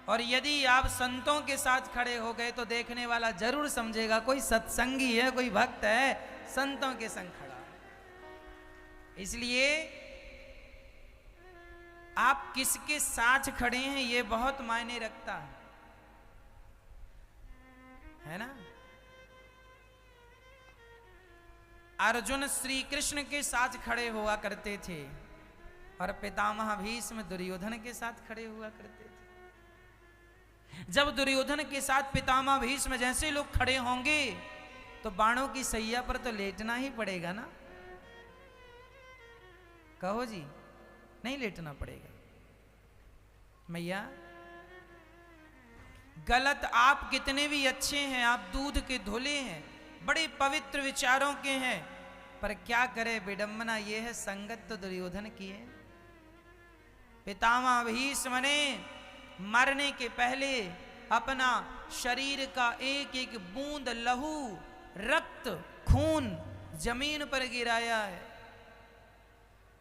Speaker 1: और यदि आप संतों के साथ खड़े हो गए तो देखने वाला जरूर समझेगा कोई सत्संगी है, कोई भक्त है, संतों के संग खड़ा है। इसलिए आप किसके साथ खड़े हैं ये बहुत मायने रखता है ना। अर्जुन श्री कृष्ण के साथ खड़े हुआ करते थे, और पितामह भीष्म दुर्योधन के साथ खड़े हुआ करते थे। जब दुर्योधन के साथ पितामह भीष्म जैसे लोग खड़े होंगे तो बाणों की सैया पर तो लेटना ही पड़ेगा ना। कहो जी, नहीं लेटना पड़ेगा। मैया गलत आप कितने भी अच्छे हैं, आप दूध के धुले हैं, बड़े पवित्र विचारों के हैं, पर क्या करे विडंबना ये है संगत तो दुर्योधन की है। पितामह भीष्म ने मरने के पहले अपना शरीर का एक एक बूंद लहू, रक्त, खून जमीन पर गिराया है।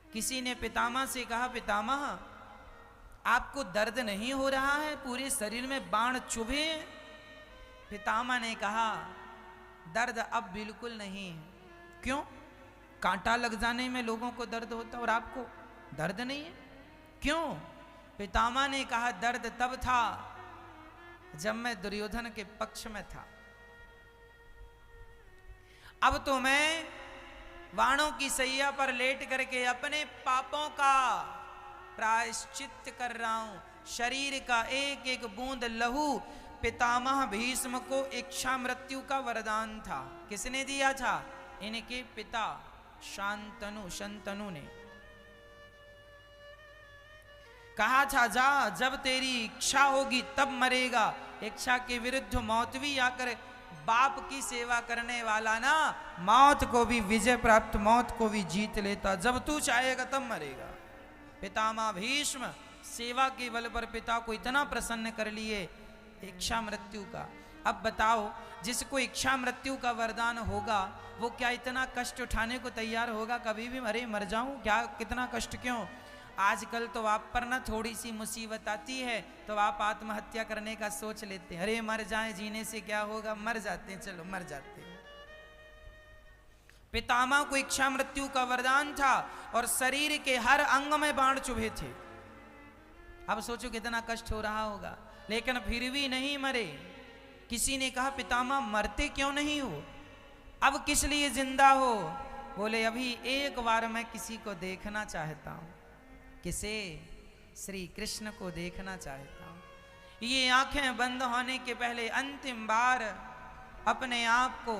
Speaker 1: किसी ने पितामह से कहा, पितामह आपको दर्द नहीं हो रहा है, पूरे शरीर में बाण चुभे? पितामह ने कहा, दर्द अब बिल्कुल नहीं है। क्यों? कांटा लग जाने में लोगों को दर्द होता और आपको दर्द नहीं है, क्यों? पितामह ने कहा, दर्द तब था जब मैं दुर्योधन के पक्ष में था, अब तो मैं बाणों की सैया पर लेट करके अपने पापों का प्रायश्चित कर रहा हूं। शरीर का एक एक बूंद लहू पितामह भीष्म को इच्छा मृत्यु का वरदान था। किसने दिया था? इनके पिता शंतनु ने कहा था, जा जब तेरी इच्छा होगी तब मरेगा। इच्छा के विरुद्ध मौत भी आकर बाप की सेवा करने वाला ना मौत को भी विजय प्राप्त, मौत को भी जीत लेता। जब तू चाहेगा तब मरेगा। पितामह भीष्म सेवा के बल पर पिता को इतना प्रसन्न कर लिए इच्छा मृत्यु का। अब बताओ, जिसको इच्छा मृत्यु का वरदान होगा वो क्या इतना कष्ट उठाने को तैयार होगा कभी भी? अरे मर जाऊं क्या, कितना कष्ट क्यों? आजकल तो आप पर ना थोड़ी सी मुसीबत आती है तो आप आत्महत्या करने का सोच लेते हैं। अरे मर जाएं, जीने से क्या होगा, मर जाते हैं, चलो मर जाते हैं। पितामह को इच्छा मृत्यु का वरदान था और शरीर के हर अंग में बाण चुभे थे। अब सोचो कितना कष्ट हो रहा होगा, लेकिन फिर भी नहीं मरे। किसी ने कहा, पितामह मरते क्यों नहीं हो, अब किस लिए जिंदा हो? बोले, अभी एक बार मैं किसी को देखना चाहता हूं। किसे? श्री कृष्ण को देखना चाहता हूं। ये आंखें बंद होने के पहले अंतिम बार अपने आप को,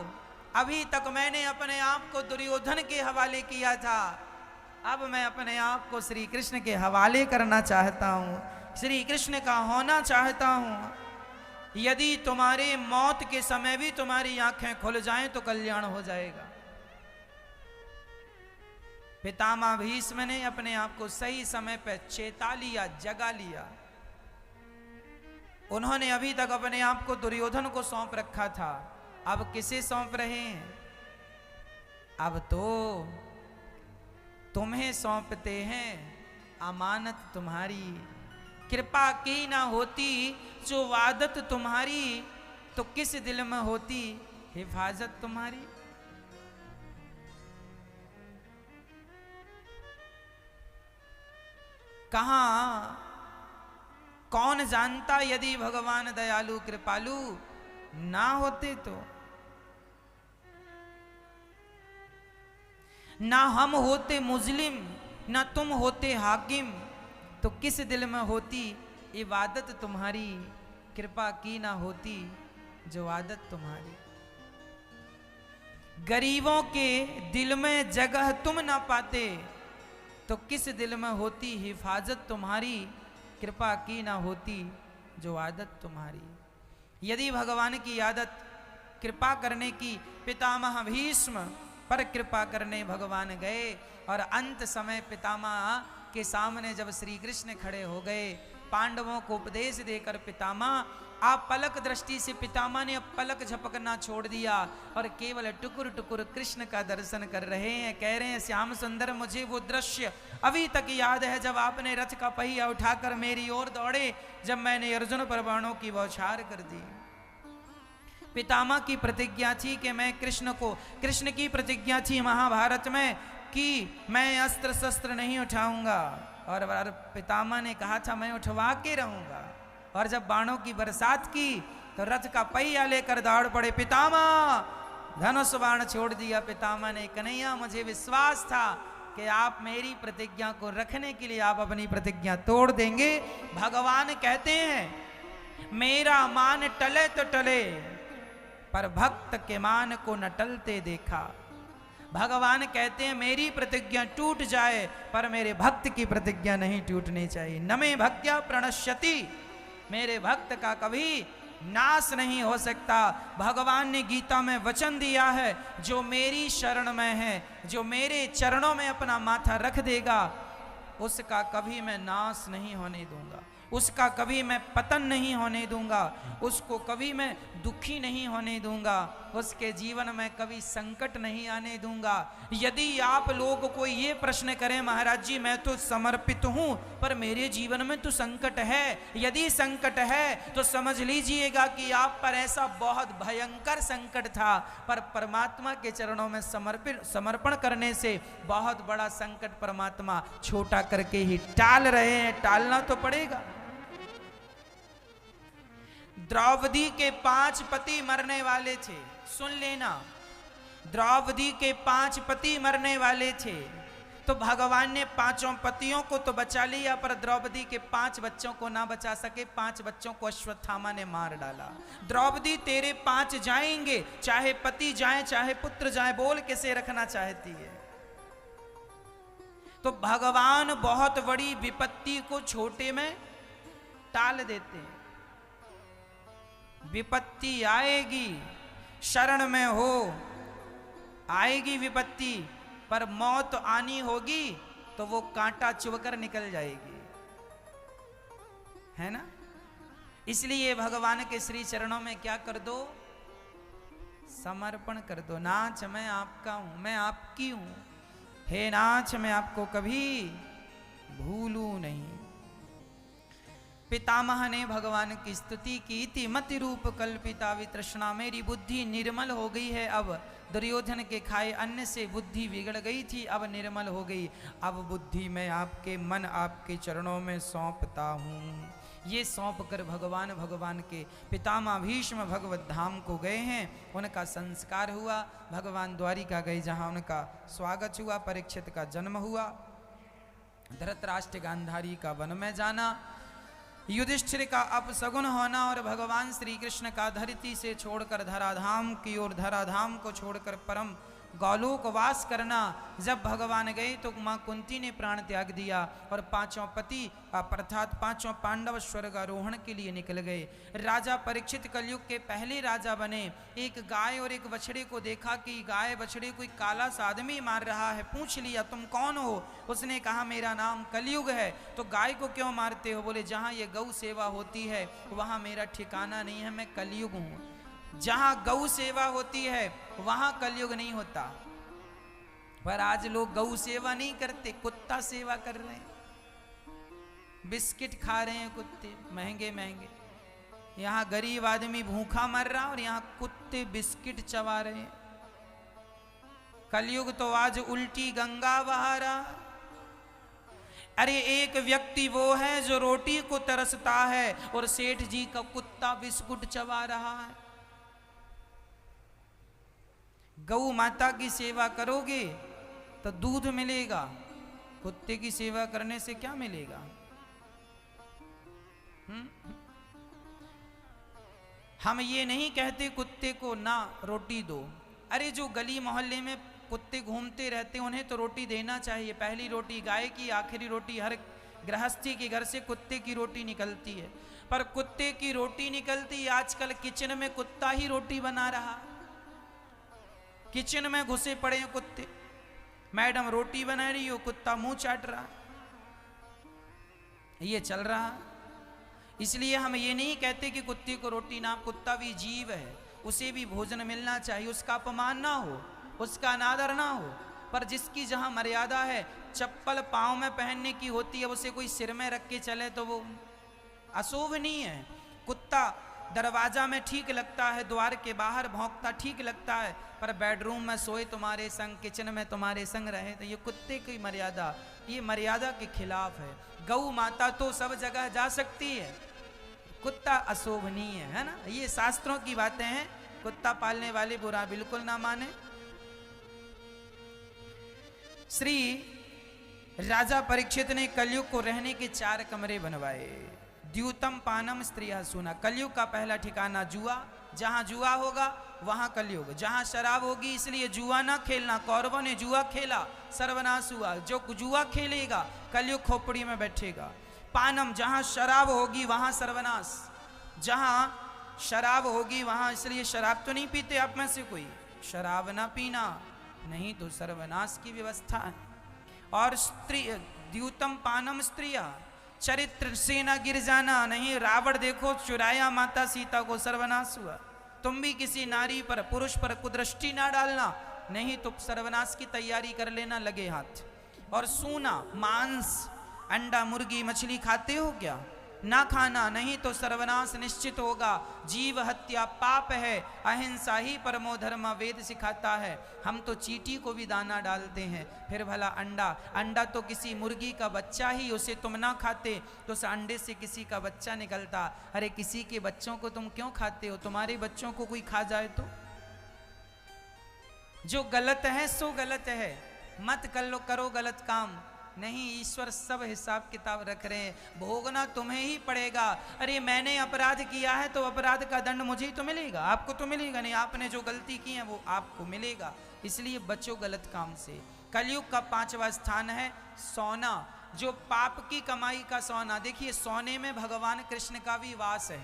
Speaker 1: अभी तक मैंने अपने आप को दुर्योधन के हवाले किया था, अब मैं अपने आप को श्री कृष्ण के हवाले करना चाहता हूं, श्री कृष्ण का होना चाहता हूं। यदि तुम्हारे मौत के समय भी तुम्हारी आंखें खुल जाएं तो कल्याण हो जाएगा। पितामह भीष्म ने अपने आप को सही समय पर चेता लिया, जगा लिया। उन्होंने अभी तक अपने आप को दुर्योधन को सौंप रखा था, अब किसे सौंप रहे हैं? अब तो तुम्हें सौंपते हैं, अमानत तुम्हारी। कृपा की ना होती जो वादत तुम्हारी, तो किस दिल में होती हिफाजत तुम्हारी। कहां कौन जानता यदि भगवान दयालु कृपालु ना होते तो। ना हम होते मुजलिम, ना तुम होते हाकिम, तो किस दिल में होती इबादत तुम्हारी। कृपा की ना होती जो आदत तुम्हारी। गरीबों के दिल में जगह तुम ना पाते, तो किस दिल में होती हिफाजत तुम्हारी। कृपा की ना होती जो आदत तुम्हारी। यदि भगवान की आदत कृपा करने की, पितामह भीष्म पर कृपा करने भगवान गए और अंत समय पितामह के सामने जब श्री कृष्ण खड़े हो गए, पांडवों को उपदेश देकर, पितामह आप पलक दृष्टि से, पितामह ने अब पलक झपकना छोड़ दिया और केवल टुकुर टुकुर कृष्ण का दर्शन कर रहे हैं। कह रहे हैं, श्याम सुंदर मुझे वो दृश्य अभी तक याद है जब आपने रथ का पहिया उठाकर मेरी ओर दौड़े, जब मैंने अर्जुन पर बाणों की बौछार कर दी। पितामह की प्रतिज्ञा थी कि मैं कृष्ण को, कृष्ण की प्रतिज्ञा थी महाभारत में कि मैं अस्त्र शस्त्र नहीं उठाऊंगा, और पितामह ने कहा था मैं उठवा के रहूंगा। और जब बाणों की बरसात की तो रथ का पहिया लेकर दौड़ पड़े पितामह। धनुष बाण छोड़ दिया पितामह ने। कन्हैया मुझे विश्वास था कि आप मेरी प्रतिज्ञा को रखने के लिए आप अपनी प्रतिज्ञा तोड़ देंगे। भगवान कहते हैं मेरा मान टले तो टले, पर भक्त के मान को न टलते देखा। भगवान कहते हैं मेरी प्रतिज्ञा टूट जाए पर मेरे भक्त की प्रतिज्ञा नहीं टूटनी चाहिए। न मे भक्त्या प्रणश्यति, मेरे भक्त का कभी नाश नहीं हो सकता। भगवान ने गीता में वचन दिया है, जो मेरी शरण में है, जो मेरे चरणों में अपना माथा रख देगा, उसका कभी मैं नाश नहीं होने दूंगा, उसका कभी मैं पतन नहीं होने दूंगा, उसको कभी मैं दुखी नहीं होने दूंगा, उसके जीवन में कभी संकट नहीं आने दूंगा। यदि आप लोग कोई ये प्रश्न करें महाराज जी मैं तो समर्पित हूं पर मेरे जीवन में तो संकट है, यदि संकट है तो समझ लीजिएगा कि आप पर ऐसा बहुत भयंकर संकट था, पर परमात्मा के चरणों में समर्पण करने से बहुत बड़ा संकट परमात्मा छोटा करके ही टाल रहे हैं, टालना तो पड़ेगा। द्रौपदी के 5 पति मरने वाले थे, सुन लेना, द्रौपदी के 5 पति मरने वाले थे, तो भगवान ने 5 पतियों को तो बचा लिया पर द्रौपदी के 5 बच्चों को ना बचा सके। 5 बच्चों को अश्वत्थामा ने मार डाला। द्रौपदी तेरे 5 जाएंगे, चाहे पति जाए चाहे पुत्र जाए, बोल किसे रखना चाहती है। तो भगवान बहुत बड़ी विपत्ति को छोटे में टाल देते हैं। विपत्ति आएगी, शरण में हो आएगी विपत्ति, पर मौत आनी होगी तो वो कांटा चुभकर निकल जाएगी, है ना। इसलिए भगवान के श्री चरणों में क्या कर दो, समर्पण कर दो। नाथ मैं आपका हूं, मैं आपकी हूं, हे नाथ मैं आपको कभी भूलूं नहीं। पितामह ने भगवान की स्तुति की थी, मति रूप कल्पिता वितृष्णा, मेरी बुद्धि निर्मल हो गई है। अब दुर्योधन के खाए अन्न से बुद्धि बिगड़ गई थी, अब निर्मल हो गई। अब बुद्धि मैं आपके मन आपके चरणों में सौंपता हूँ। ये सौंप कर भगवान के पितामह भीष्म भगवत धाम को गए हैं, उनका संस्कार हुआ। भगवान द्वारिका गए जहाँ उनका स्वागत हुआ, परीक्षित का जन्म हुआ, धृतराष्ट्र गांधारी का वन में जाना, युधिष्ठिर का अपसगुन होना और भगवान श्री कृष्ण का धरती से छोड़कर धराधाम की ओर, धराधाम को छोड़कर परम गौलोक वास करना। जब भगवान गए तो मां कुंती ने प्राण त्याग दिया और 5 पति अर्थात 5 पांडव स्वर्गारोहण के लिए निकल गए। राजा परीक्षित कलयुग के पहले राजा बने। एक गाय और एक बछड़े को देखा कि गाय बछड़े कोई काला सा आदमी मार रहा है, पूछ लिया तुम कौन हो। उसने कहा मेरा नाम कलयुग है। तो गाय को क्यों मारते हो? बोले जहाँ ये गौ सेवा होती है वहाँ मेरा ठिकाना नहीं है, मैं कलयुग हूँ। जहां गौ सेवा होती है वहां कलयुग नहीं होता। पर आज लोग गौ सेवा नहीं करते, कुत्ता सेवा कर रहे हैं, बिस्किट खा रहे हैं कुत्ते महंगे महंगे। यहां गरीब आदमी भूखा मर रहा और यहां कुत्ते बिस्किट चबा रहे हैं। कलयुग तो आज उल्टी गंगा बहा रहा। अरे एक व्यक्ति वो है जो रोटी को तरसता है और सेठ जी का कुत्ता बिस्कुट चबा रहा है। गौ माता की सेवा करोगे तो दूध मिलेगा, कुत्ते की सेवा करने से क्या मिलेगा? हम ये नहीं कहते कुत्ते को ना रोटी दो। अरे जो गली मोहल्ले में कुत्ते घूमते रहते उन्हें तो रोटी देना चाहिए। पहली रोटी गाय की, आखिरी रोटी हर गृहस्थी के घर से कुत्ते की रोटी निकलती है। पर कुत्ते की रोटी निकलती, आजकल किचन में कुत्ता ही रोटी बना रहा। किचन में घुसे पड़े हैं कुत्ते, मैडम रोटी बना रही हो, कुत्ता मुंह चाट रहा। ये चल रहा। इसलिए हम ये नहीं कहते कि कुत्ते को रोटी ना, कुत्ता भी जीव है, उसे भी भोजन मिलना चाहिए, उसका अपमान ना हो, उसका अनादर ना हो। पर जिसकी जहां मर्यादा है, चप्पल पांव में पहनने की होती है, उसे कोई सिर में रख के चले तो वो अशोभनीय है। कुत्ता दरवाजा में ठीक लगता है, द्वार के बाहर भौंकता ठीक लगता है, पर बेडरूम में सोए तुम्हारे संग, किचन में तुम्हारे संग रहे तो ये कुत्ते की मर्यादा, ये मर्यादा के खिलाफ है। गौ माता तो सब जगह जा सकती है, कुत्ता अशोभनीय है ना। ये शास्त्रों की बातें हैं, कुत्ता पालने वाले बुरा बिल्कुल ना माने। श्री राजा परीक्षित ने कलयुग को रहने के 4 कमरे बनवाए। द्यूतम पानम स्त्रिया सुना। कलयुग का पहला ठिकाना जुआ, जहां जुआ होगा वहां कलयुग। जहां शराब होगी इसलिए जुआ ना खेलना, कौरवों ने जुआ खेला, सर्वनाश हुआ। जो जुआ खेलेगा कलयुग खोपड़ी में बैठेगा। पानम, जहां शराब होगी वहां सर्वनाश, जहां शराब होगी वहां, इसलिए शराब तो नहीं पीते आप में से कोई, शराब ना पीना, नहीं तो सर्वनाश की व्यवस्था है। और स्त्री द्यूतम पानम स्त्रिया, चरित्र से न गिर जाना, नहीं रावण देखो चुराया माता सीता को, सर्वनाश हुआ। तुम भी किसी नारी पर पुरुष पर कुदृष्टि ना डालना, नहीं तो सर्वनाश की तैयारी कर लेना लगे हाथ। और सूना, मांस, अंडा, मुर्गी, मछली खाते हो क्या? ना खाना, नहीं तो सर्वनाश निश्चित होगा। जीव हत्या पाप है, अहिंसा ही परमो धर्म वेद सिखाता है। हम तो चींटी को भी दाना डालते हैं, फिर भला अंडा, अंडा तो किसी मुर्गी का बच्चा ही, उसे तुम ना खाते तो उस अंडे से किसी का बच्चा निकलता। अरे किसी के बच्चों को तुम क्यों खाते हो? तुम्हारे बच्चों को कोई खा जाए तो? जो गलत है सो गलत है, मत करो गलत काम, नहीं ईश्वर सब हिसाब किताब रख रहे हैं, भोगना तुम्हें ही पड़ेगा। अरे मैंने अपराध किया है तो अपराध का दंड मुझे ही तो मिलेगा, आपको तो मिलेगा नहीं। आपने जो गलती की है वो आपको मिलेगा, इसलिए बचो गलत काम से। कलयुग का 5वां स्थान है सोना, जो पाप की कमाई का सोना। देखिए सोने में भगवान कृष्ण का भी वास है।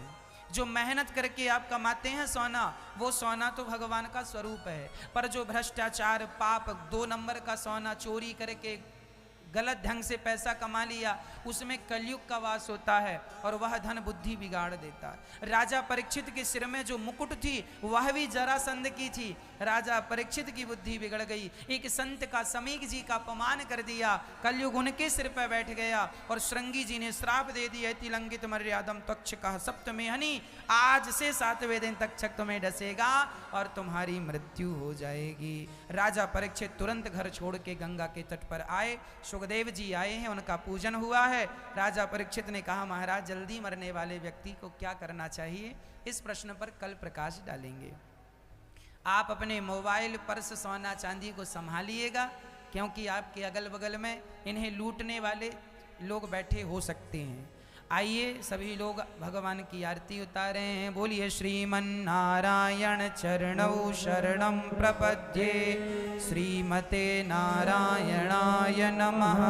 Speaker 1: जो मेहनत करके आप कमाते हैं सोना, वो सोना तो भगवान का स्वरूप है। पर जो भ्रष्टाचार, पाप, 2 नंबर का सोना चोरी करके गलत ढंग से पैसा कमा लिया, उसमें कलयुग का वास होता है और वह धन बुद्धि बिगाड़ देता है। राजा परीक्षित के सिर में जो मुकुट थी वह भी जरासंध की थी, राजा परीक्षित की बुद्धि बिगड़ गई। एक संत का, समीक जी का अपमान कर दिया, कलयुग उनके सिर पर बैठ गया और श्रृंगी जी ने श्राप दे दिया, तिलंगित मर्यादम तक्षक सप्तमे हनि, आज से 7वें दिन तक्षक तुम्हें डसेगा और तुम्हारी मृत्यु हो जाएगी। राजा परीक्षित तुरंत घर छोड़ के गंगा के तट पर आए, सुखदेव जी आए हैं, उनका पूजन हुआ है। राजा परीक्षित ने कहा महाराज जल्दी मरने वाले व्यक्ति को क्या करना चाहिए? इस प्रश्न पर कल प्रकाश डालेंगे। आप अपने मोबाइल, पर्स, सोना चांदी को संभालिएगा, क्योंकि आपके अगल बगल में इन्हें लूटने वाले लोग बैठे हो सकते हैं। आइए सभी लोग भगवान की आरती उतारे हैं। बोलिए श्रीमन नारायण चरणौ शरणं प्रपद्ये, श्रीमते नारायणाय नमः।